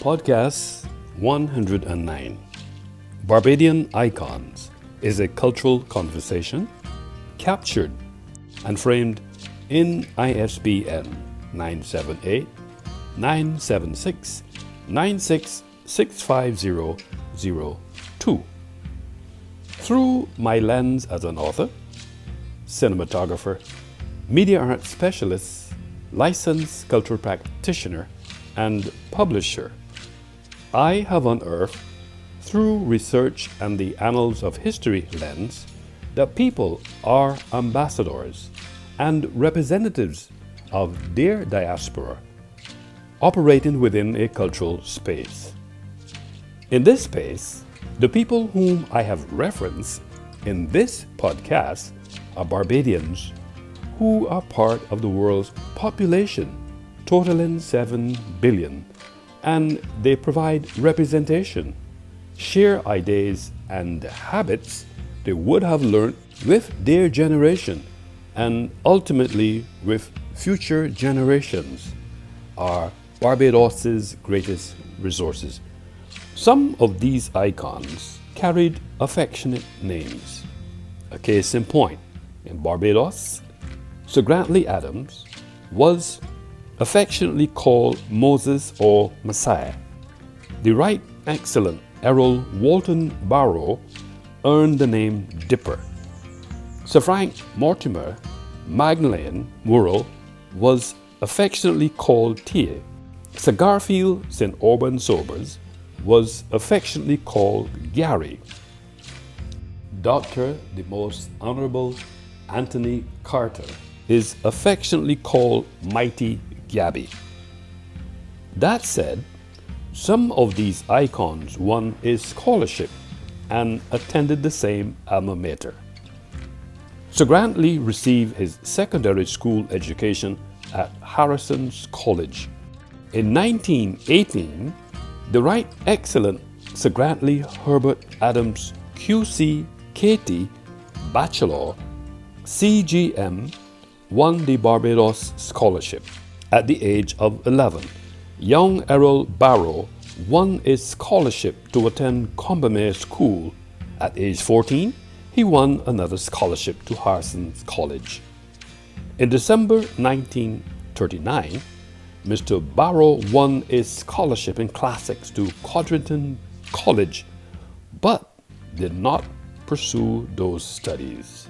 Podcast 109 Barbadian Icons is a cultural conversation captured and framed in ISBN 978 976 9665002 through my lens as an author, cinematographer, media art specialist, licensed cultural practitioner, and publisher. I have unearthed, through research and the annals of history lens, that people are ambassadors and representatives of their diaspora, operating within a cultural space. In this space, the people whom I have referenced in this podcast are Barbadians who are part of the world's population, totaling 7 billion, and they provide representation, share ideas and habits they would have learned with their generation and ultimately with future generations, are Barbados's greatest resources. Some of these icons carried affectionate names. A case in point, in Barbados, Sir Grantley Adams was affectionately called Moses or Messiah. The Right Excellent Errol Barrow earned the name Dipper. Sir Frank Mortimer Magdalen Worrell was affectionately called Tia. Sir Garfield St. Auburn Sobers was affectionately called Gary. Dr. the Most Honourable Anthony Carter is affectionately called Mighty Gabby. That said, some of these icons won a scholarship and attended the same alma mater. Sir Grantley received his secondary school education at Harrison's College. In 1918, the Right Excellent Sir Grantley Herbert Adams QC Katie Bachelor CGM won the Barbados Scholarship. At the age of 11, young Errol Barrow won a scholarship to attend Combermere School. At age 14, he won another scholarship to Harrison's College. In December 1939, Mr. Barrow won a scholarship in classics to Codrington College, but did not pursue those studies.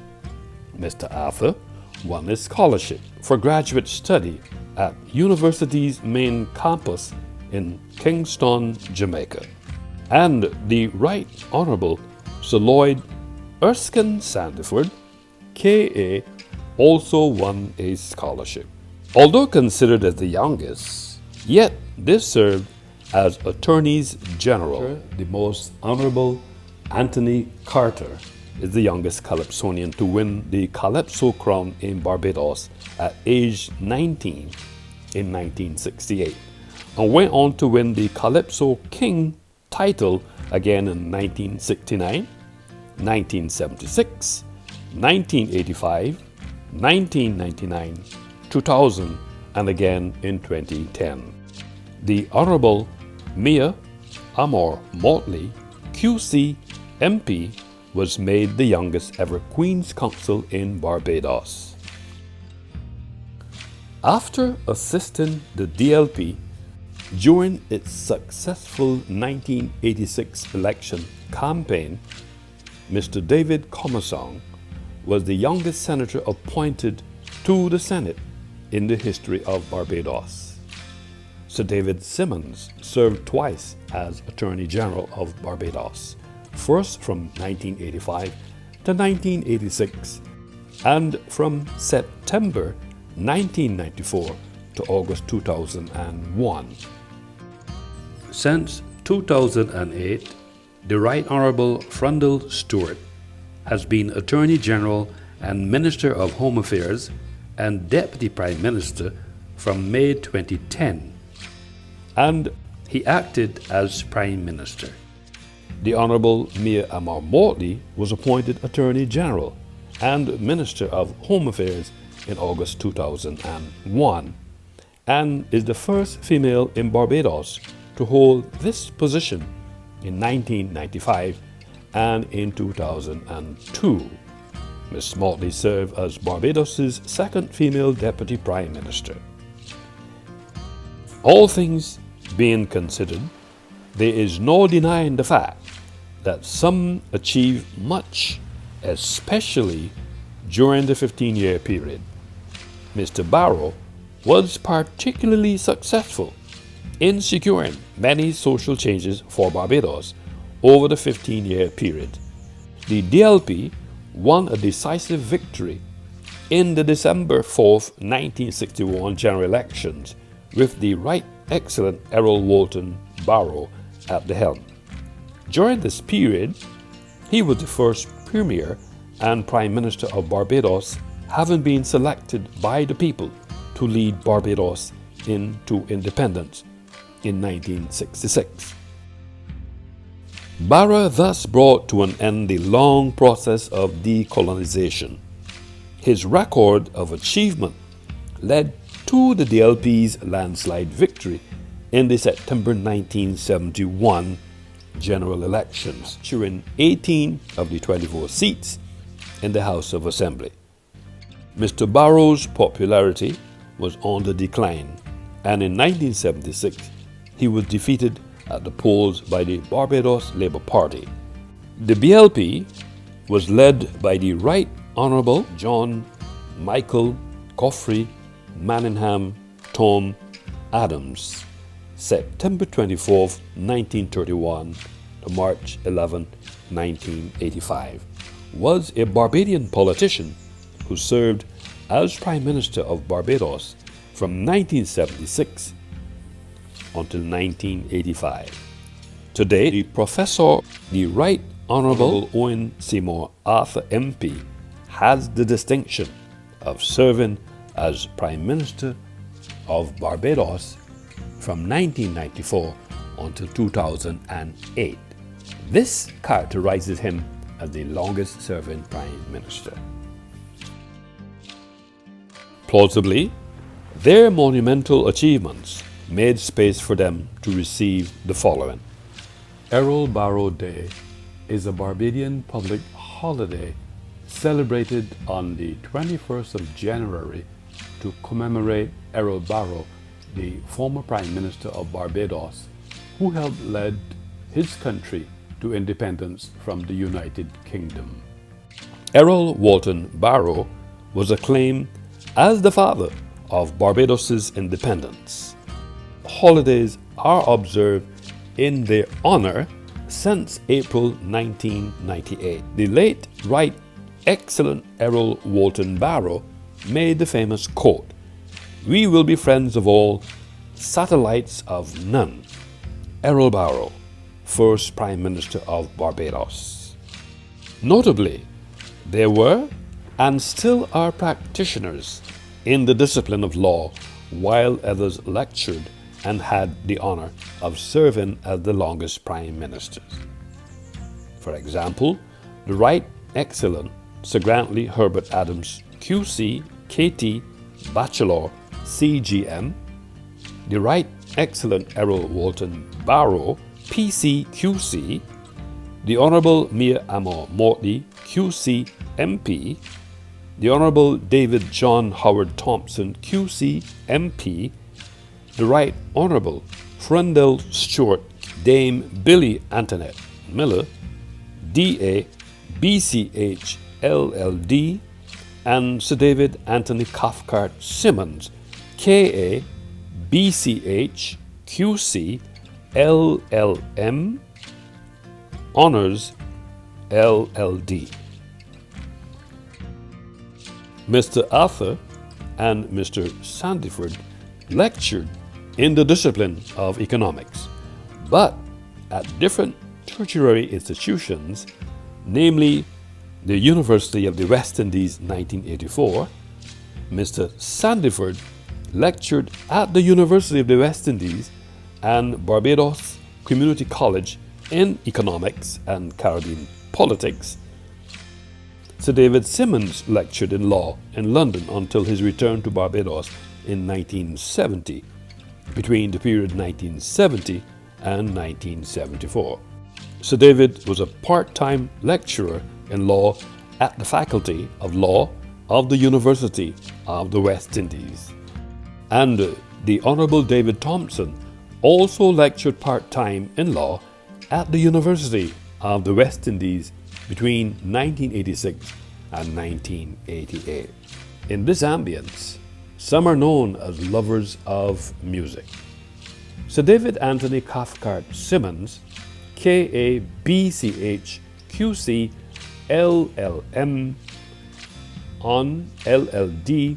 Mr. Arthur won a scholarship for graduate study at university's main campus in Kingston, Jamaica. And the Right Honourable Sir Lloyd Erskine Sandiford, K.A., also won a scholarship. Although considered as the youngest, yet they served as Attorneys General. The Most Honourable Anthony Carter is the youngest Calypsonian to win the Calypso crown in Barbados at age 19 in 1968, and went on to win the Calypso King title again in 1969, 1976, 1985, 1999, 2000, and again in 2010. The Honourable Mia Amor Motley, QC MP, was made the youngest ever Queen's Counsel in Barbados. After assisting the DLP during its successful 1986 election campaign, Mr. David Commersong was the youngest senator appointed to the Senate in the history of Barbados. Sir David Simmons served twice as Attorney General of Barbados, first from 1985 to 1986, and from September 1994 to August 2001. Since 2008, the Right Honourable Frundle Stewart has been Attorney General and Minister of Home Affairs and Deputy Prime Minister from May 2010, and he acted as Prime Minister. The Honourable Mia Amor Motley was appointed Attorney General and Minister of Home Affairs in August 2001, and is the first female in Barbados to hold this position in 1995 and in 2002. Ms. Motley served as Barbados's second female deputy prime minister. All things being considered, there is no denying the fact that some achieved much, especially during the 15-year period. Mr. Barrow was particularly successful in securing many social changes for Barbados over the 15-year period. The DLP won a decisive victory in the December 4, 1961 general elections with the Right Excellent Errol Barrow at the helm. During this period, he was the first Premier and Prime Minister of Barbados, having been selected by the people to lead Barbados into independence in 1966. Barrow thus brought to an end the long process of decolonization. His record of achievement led to the DLP's landslide victory in the September 1971 general elections, securing 18 of the 24 seats in the House of Assembly. Mr. Barrow's popularity was on the decline, and in 1976 he was defeated at the polls by the Barbados Labour Party. The BLP was led by the Right Honourable John Michael Coffrey Manningham Tom Adams, September 24, 1931 to March 11, 1985, was a Barbadian politician who served as Prime Minister of Barbados from 1976 until 1985. Today, the Right Honourable Owen Seymour Arthur MP has the distinction of serving as Prime Minister of Barbados from 1994 until 2008. This characterizes him as the longest serving Prime Minister. Plausibly, their monumental achievements made space for them to receive the following. Errol Barrow Day is a Barbadian public holiday celebrated on the 21st of January to commemorate Errol Barrow, the former Prime Minister of Barbados, who helped lead his country to independence from the United Kingdom. Errol Walton Barrow was acclaimed as the father of Barbados's independence. Holidays are observed in their honor since April 1998. The late Right Excellent Errol Walton Barrow made the famous quote, "We will be friends of all, satellites of none." Errol Barrow, first Prime Minister of Barbados. Notably, there were and still are practitioners in the discipline of law, while others lectured and had the honor of serving as the longest prime ministers. For example, the Right Excellent Sir Grantley Herbert Adams, QC, KT, Bachelor, CGM, the Right Excellent Errol Walton Barrow, PC, QC, the Honourable Mia Amor Mortley, QC, MP, the Honourable David John Howard Thompson, QC, MP, the Right Honourable Frundell Stewart, Dame Billy Antoinette Miller, DA, BCH, LLD, and Sir David Anthony Cathcart Simmons, KA, BCH, QC, LLM, Honours, LLD. Mr. Arthur and Mr. Sandiford lectured in the discipline of economics, but at different tertiary institutions, namely the University of the West Indies 1984, Mr. Sandiford lectured at the University of the West Indies and Barbados Community College in economics and Caribbean politics. Sir David Simmons lectured in law in London until his return to Barbados in 1970. Between the period 1970 and 1974. Sir David was a part-time lecturer in law at the Faculty of Law of the University of the West Indies. And the Honourable David Thompson also lectured part-time in law at the University of the West Indies between 1986 and 1988. In this ambience, some are known as lovers of music. Sir David Anthony Cathcart Symonds, Kabch QC LLM on LLD,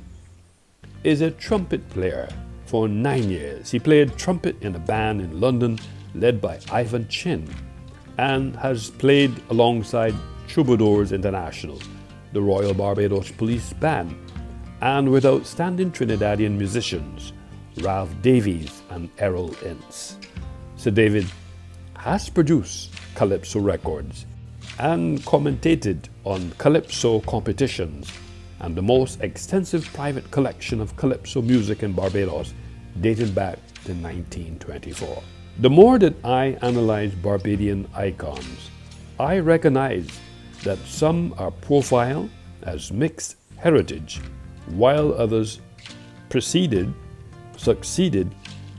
is a trumpet player. For 9 years, he played trumpet in a band in London led by Ivan Chin, and has played alongside Troubadours International, the Royal Barbados Police Band, and with outstanding Trinidadian musicians Ralph Davies and Errol Ince. Sir David has produced Calypso records and commentated on Calypso competitions, and the most extensive private collection of Calypso music in Barbados dating back to 1924. The more that I analyze Barbadian icons, I recognize that some are profiled as mixed heritage, while others succeeded,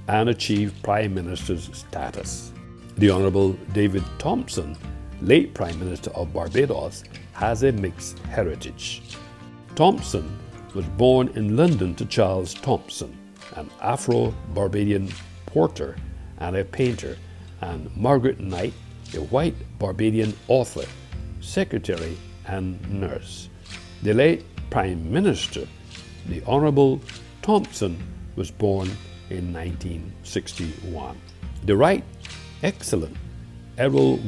and achieved Prime Minister's status. The Honourable David Thompson, late Prime Minister of Barbados, has a mixed heritage. Thompson was born in London to Charles Thompson, an Afro-Barbadian porter and a painter, and Margaret Knight, a white Barbadian author, secretary, and nurse. The late Prime Minister, the Honourable Thompson, was born in 1961. The Right Excellent Errol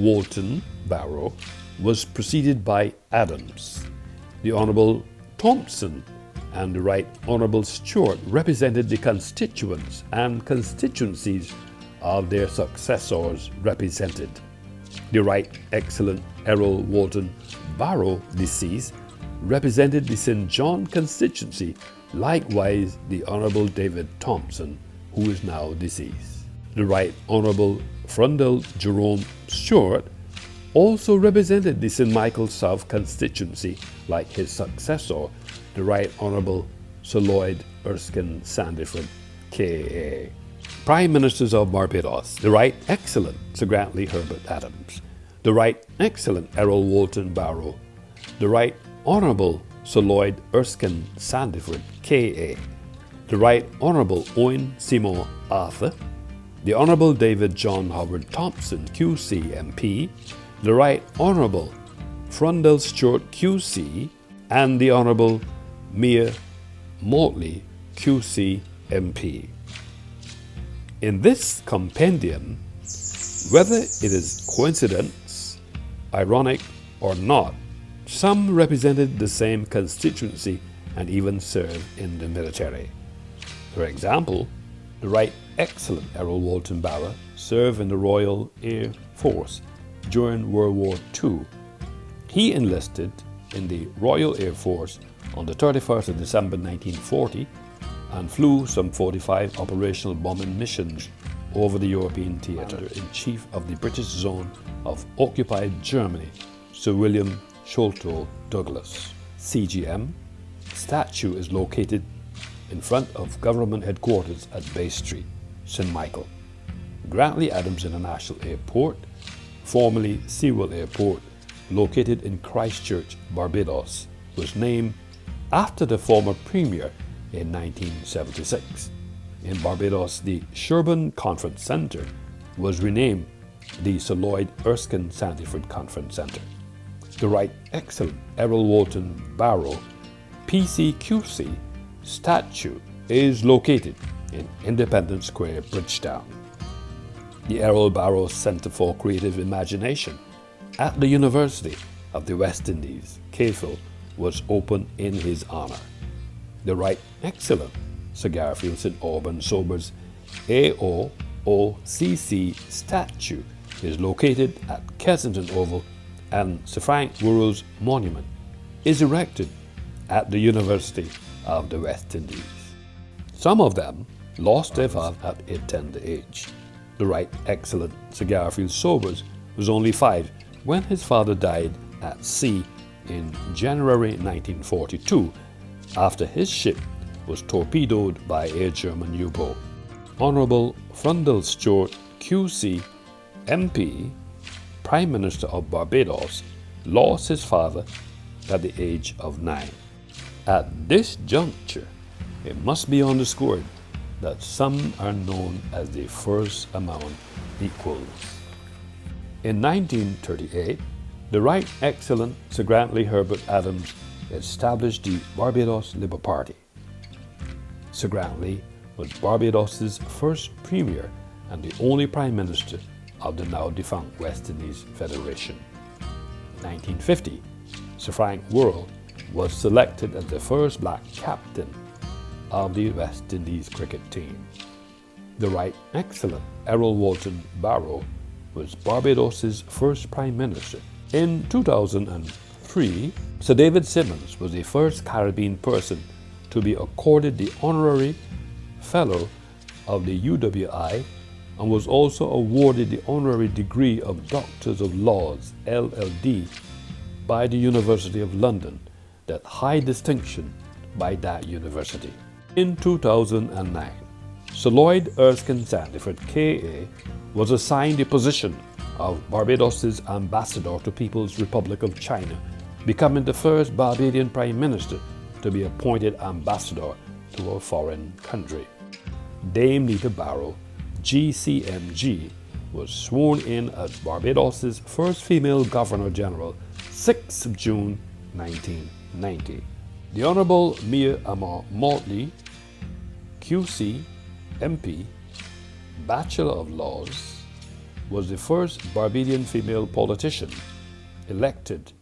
Barrow was preceded by Adams. The Honourable Thompson and the Right Honourable Stewart represented the constituents and constituencies of their successors represented. The Right Excellent Errol Barrow, deceased, represented the St. John constituency, likewise the Honourable David Thompson, who is now deceased. The Right Honourable Frundell Jerome Stewart also represented the St. Michael South constituency, like his successor, the Right Honourable Sir Lloyd Erskine Sandiford, K.A. Prime Ministers of Barbados: the Right Excellent Sir Grantley Herbert Adams, the Right Excellent Errol Barrow, the Right Honourable Sir Lloyd Erskine Sandiford, K.A., the Right Honourable Owen Seymour Arthur, the Honourable David John Howard Thompson, QC MP, the Right Honourable Frundell Stewart, QC, and the Honourable Mia Motley, QC MP. In this compendium, whether it is coincidence, ironic, or not, some represented the same constituency and even served in the military. For example, the Right Excellent Errol Barrow served in the Royal Air Force during World War II. He enlisted in the Royal Air Force on the 31st of December 1940 and flew some 45 operational bombing missions over the European theatre. Commander-in-Chief of the British Zone of Occupied Germany, Sir William Sholto Douglas. CGM statue is located in front of government headquarters at Bay Street, St. Michael. Grantley Adams International Airport, formerly Sewell Airport, located in Christchurch, Barbados, was named after the former Premier in 1976. In Barbados, the Sherburne Conference Centre was renamed the Sir Lloyd Erskine Sandiford Conference Centre. The Right Excellent Errol Barrow, PCQC, statue is located in Independence Square, Bridgetown. The Errol Barrow Centre for Creative Imagination at the University of the West Indies, CAFIL, was opened in his honour. The Right Excellent Sir Garfield St. Alban Sobers AOOCC statue is located at Kensington Oval, and Sir Frank Worrell's monument is erected at the University of the West Indies. Some of them lost their father at a tender age. The right excellent Sir Garfield Sobers was only 5 when his father died at sea in January 1942 after his ship was torpedoed by a German U-boat. Honourable Frundle Stewart, QC, MP, Prime Minister of Barbados, lost his father at the age of 9. At this juncture, it must be underscored that some are known as the first among equals. In 1938, the Right Excellent Sir Grantley Herbert Adams established the Barbados Labour Party. Sir Grantley was Barbados's first premier and the only Prime Minister of the now defunct West Indies Federation. In 1950, Sir Frank Worrell was selected as the first black captain of the West Indies cricket team. The Right Excellent Errol Barrow was Barbados's first Prime Minister. In 2003, Sir David Simmons was the first Caribbean person to be accorded the Honorary Fellow of the UWI and was also awarded the honorary degree of Doctors of Laws, LLD, by the University of London, that high distinction by that university. In 2009, Sir Lloyd Erskine Sandiford, KA, was assigned the position of Barbados's ambassador to People's Republic of China, becoming the first Barbadian Prime Minister to be appointed ambassador to a foreign country. Dame Nita Barrow, GCMG, was sworn in as Barbados's first female Governor-General, 6th of June 1990. The Honourable Mia Amar Motley, QC, MP, Bachelor of Laws, was the first Barbadian female politician elected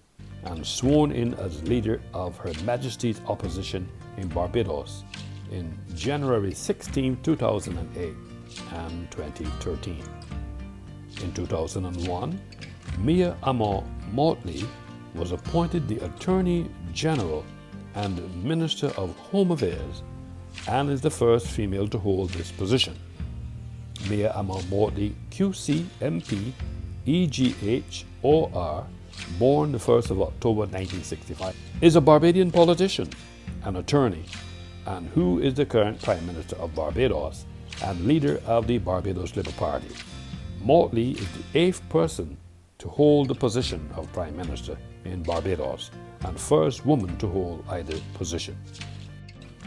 and sworn in as leader of Her Majesty's opposition in Barbados in January 16, 2008 and 2013. In 2001, Mia Amar Motley was appointed the Attorney General and Minister of Home Affairs and is the first female to hold this position. Mia Amar Motley, QC, MP, EGH, OR, born the 1st of October 1965, is a Barbadian politician, an attorney, and who is the current Prime Minister of Barbados and leader of the Barbados Labour Party. Motley is the 8th person to hold the position of Prime Minister in Barbados and first woman to hold either position.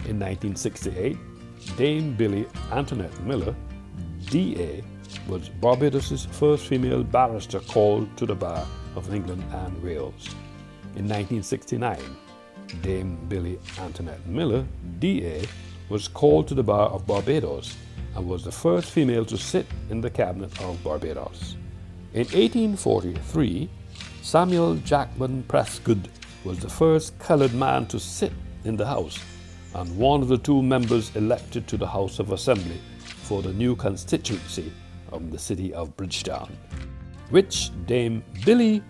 In 1968, Dame Billy Antoinette Miller, DA, was Barbados's first female barrister called to the bar of England and Wales. In 1969, Dame Billy Antoinette Miller, DA, was called to the bar of Barbados and was the first female to sit in the cabinet of Barbados. In 1843, Samuel Jackman Prescott was the first colored man to sit in the House and one of the 2 members elected to the House of Assembly for the new constituency of the city of Bridgetown, which Dame Billy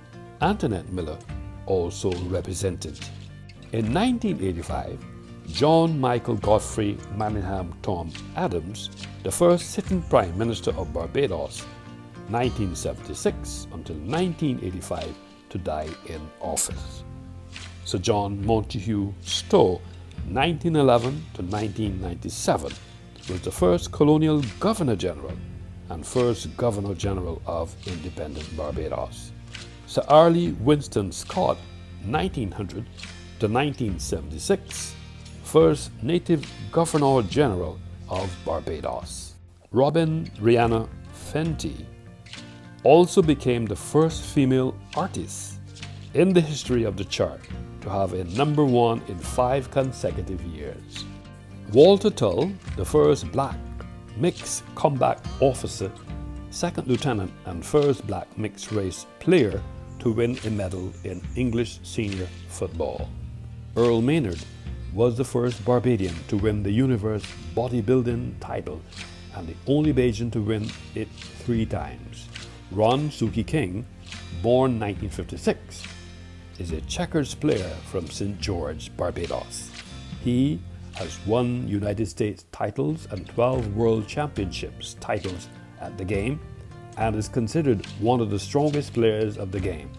Antoinette Miller also represented. In 1985, John Michael Godfrey Manningham Tom Adams, the first sitting Prime Minister of Barbados, 1976 until 1985, to die in office. Sir John Montague Stowe, 1911 to 1997, was the first Colonial Governor-General and first Governor-General of independent Barbados. Sir Arley Winston Scott, 1900 to 1976, first Native Governor-General of Barbados. Robin Rihanna Fenty also became the first female artist in the history of the chart to have a number 1 in 5 consecutive years. Walter Tull, the first black mixed combat officer, 2nd lieutenant and first black mixed race player to win a medal in English senior football. Earl Maynard was the first Barbadian to win the Universe bodybuilding title and the only Bajan to win it 3 times. Ron Suki King, born 1956, is a checkers player from St. George, Barbados. He has won United States titles and 12 World Championships titles at the game and is considered one of the strongest players of the game.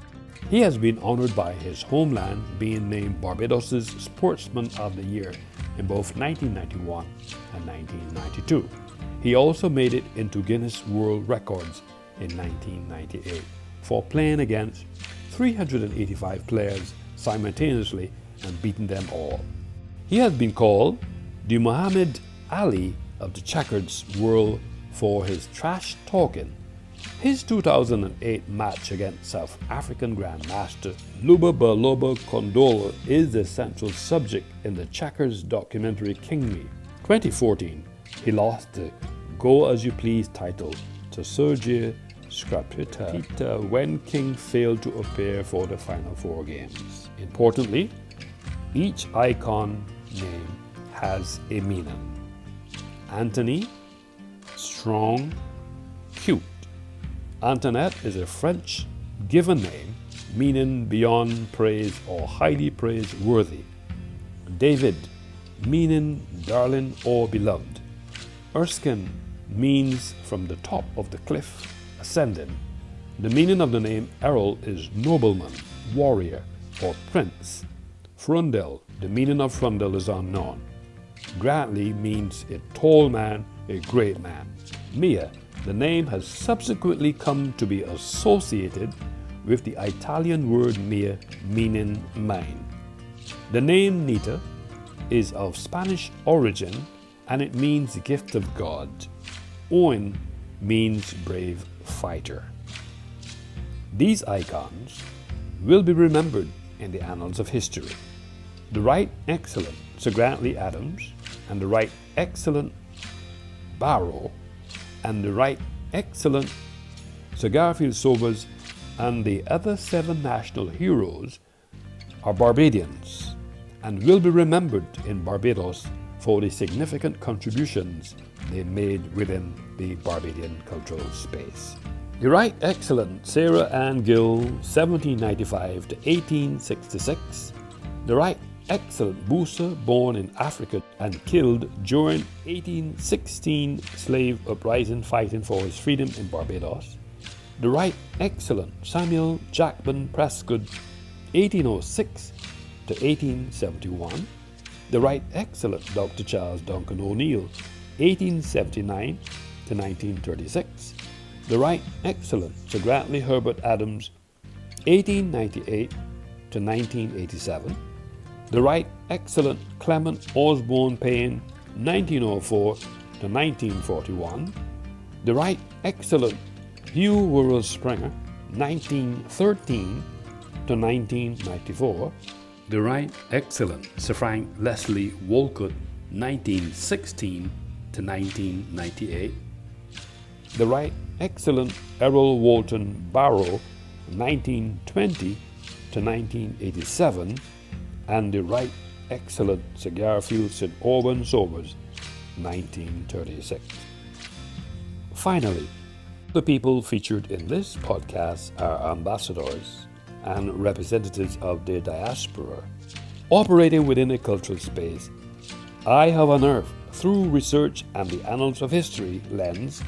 He has been honored by his homeland, being named Barbados' Sportsman of the Year in both 1991 and 1992. He also made it into Guinness World Records in 1998 for playing against 385 players simultaneously and beating them all. He has been called the Muhammad Ali of the checkers world for his trash talking. His 2008 match against South African Grandmaster Lubabaloba Kondola is the central subject in the checkers documentary King Me. 2014, he lost the Go As You Please title to Sergio Scripta when King failed to appear for the final 4 games. Importantly, each icon name has a meaning. Anthony, strong, cute. Antoinette is a French given name meaning beyond praise or highly praiseworthy. David, meaning darling or beloved. Erskine means from the top of the cliff ascending. The meaning of the name Errol is nobleman, warrior, or prince. Frundell, the meaning of Frundell is unknown. Grantley means a tall man, a great man. Mia, the name has subsequently come to be associated with the Italian word mia, meaning mine. The name Nita is of Spanish origin and it means gift of God. Owen means brave fighter. These icons will be remembered in the annals of history. The Right Excellent Sir Grantley Adams and the Right Excellent Barrow and the Right Excellent Sir Garfield Sobers and the other 7 national heroes are Barbadians and will be remembered in Barbados for the significant contributions they made within the Barbadian cultural space. The Right Excellent Sarah Ann Gill, 1795 to 1866. The Right Excellent Boosa, born in Africa and killed during 1816 slave uprising fighting for his freedom in Barbados. The Right Excellent Samuel Jackman Prescott, 1806 to 1871. The Right Excellent Dr. Charles Duncan O'Neill, 1879 to 1936. The Right Excellent Sir Grantley Herbert Adams, 1898 to 1987. The Right Excellent Clement Osborne Payne, 1904 to 1941. The Right Excellent Hugh Worrell Springer, 1913 to 1994. The Right Excellent Sir Frank Leslie Wolcott, 1916 to 1998. The Right Excellent Errol Walton Barrow, 1920 to 1987. And the Right Excellent Sir Garfield St. Auburn Sobers, 1936. Finally, the people featured in this podcast are ambassadors and representatives of their diaspora. Operating within a cultural space, I have unearthed through research and the annals of history lens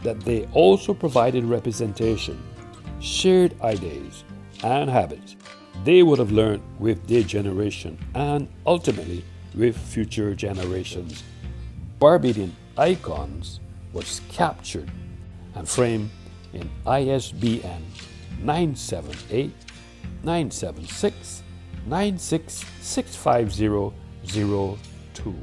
that they also provided representation, shared ideas, and habits they would have learned with their generation and ultimately with future generations. Barbadian icons was captured and framed in ISBN 978-976-9665002.